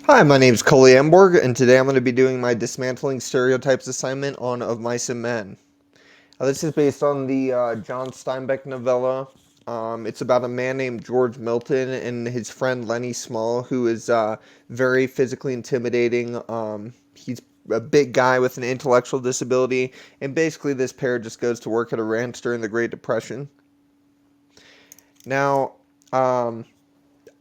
Hi, my name is Culley Emborg, and today I'm going to be doing my Dismantling Stereotypes assignment on Of Mice and Men. This is based on the John Steinbeck novella. It's about a man named George Milton and his friend Lenny Small, who is very physically intimidating. He's a big guy with an intellectual disability, and basically this pair just goes to work at a ranch during the Great Depression. Now,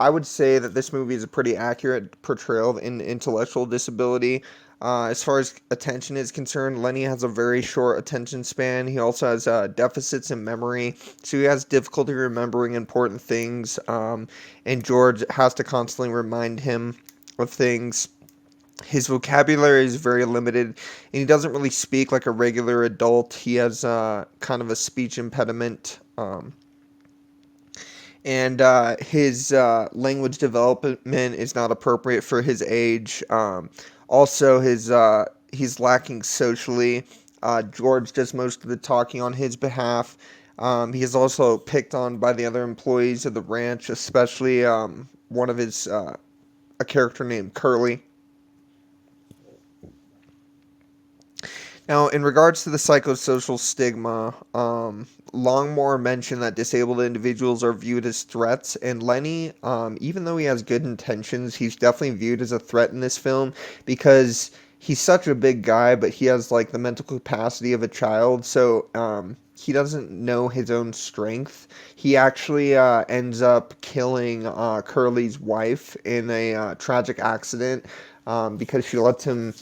I would say that this movie is a pretty accurate portrayal of an intellectual disability. As far as attention is concerned, Lenny has a very short attention span. He also has deficits in memory, so he has difficulty remembering important things, and George has to constantly remind him of things. His vocabulary is very limited, and he doesn't really speak like a regular adult. He has kind of a speech impediment. And his language development is not appropriate for his age. Also, he's lacking socially. George does most of the talking on his behalf. He is also picked on by the other employees of the ranch, especially one of his a character named Curly. Now, in regards to the psychosocial stigma, Longmore mentioned that disabled individuals are viewed as threats, and Lenny, even though he has good intentions, he's definitely viewed as a threat in this film because he's such a big guy, but he has like the mental capacity of a child, so he doesn't know his own strength. He actually ends up killing Curly's wife in a tragic accident because she lets him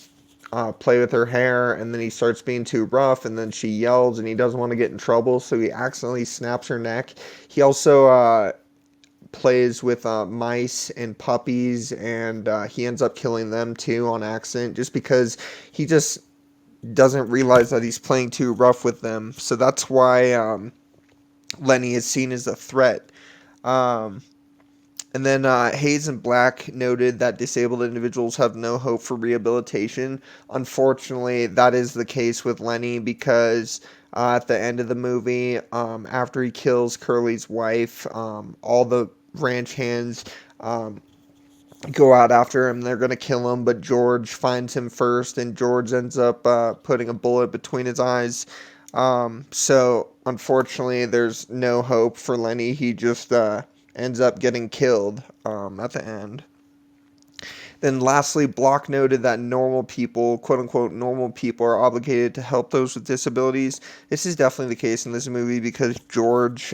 play with her hair, and then he starts being too rough, and then she yells, and he doesn't want to get in trouble, so he accidentally snaps her neck. He also plays with mice and puppies, and he ends up killing them too on accident, just because he just doesn't realize that he's playing too rough with them. So that's why Lenny is seen as a threat. Um, And then Hayes and Black noted that disabled individuals have no hope for rehabilitation. Unfortunately, that is the case with Lenny because at the end of the movie, after he kills Curly's wife, all the ranch hands go out after him. They're going to kill him, but George finds him first, and George ends up putting a bullet between his eyes. So, unfortunately, there's no hope for Lenny. He just ends up getting killed at the end. Then, lastly, Block noted that normal people, quote unquote, normal people, are obligated to help those with disabilities. This is definitely the case in this movie because George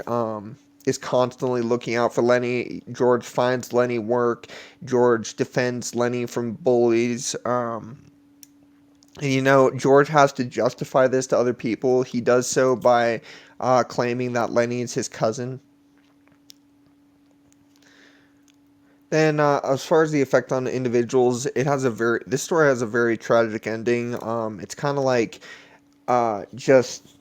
is constantly looking out for Lenny. George finds Lenny work. George defends Lenny from bullies. And George has to justify this to other people. He does so by claiming that Lenny is his cousin. Then, as far as the effect on individuals, this story has a very tragic ending. It's kind of like just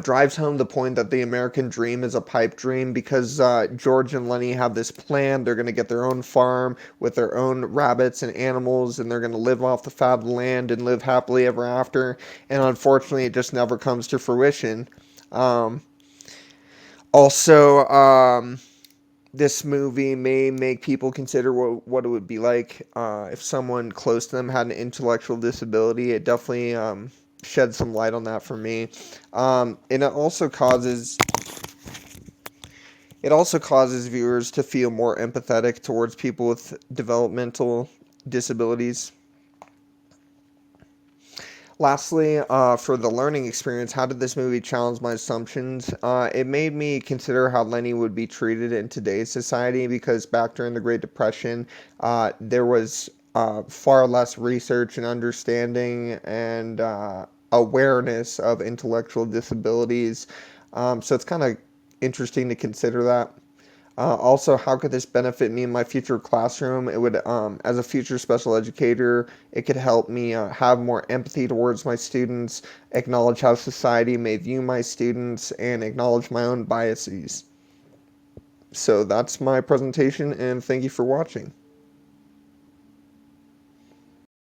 drives home the point that the American dream is a pipe dream because George and Lenny have this plan. They're going to get their own farm with their own rabbits and animals, and they're going to live off the fat of the land and live happily ever after. And unfortunately, it just never comes to fruition. Um, also, this movie may make people consider what it would be like if someone close to them had an intellectual disability. It definitely shed some light on that for me. And it also causes viewers to feel more empathetic towards people with developmental disabilities. Lastly, for the learning experience, how did this movie challenge my assumptions? It made me consider how Lenny would be treated in today's society because back during the Great Depression, there was far less research and understanding and awareness of intellectual disabilities. So it's kind of interesting to consider that. Also, how could this benefit me in my future classroom? It would, as a future special educator, it could help me have more empathy towards my students, acknowledge how society may view my students, and acknowledge my own biases. So that's my presentation, and thank you for watching.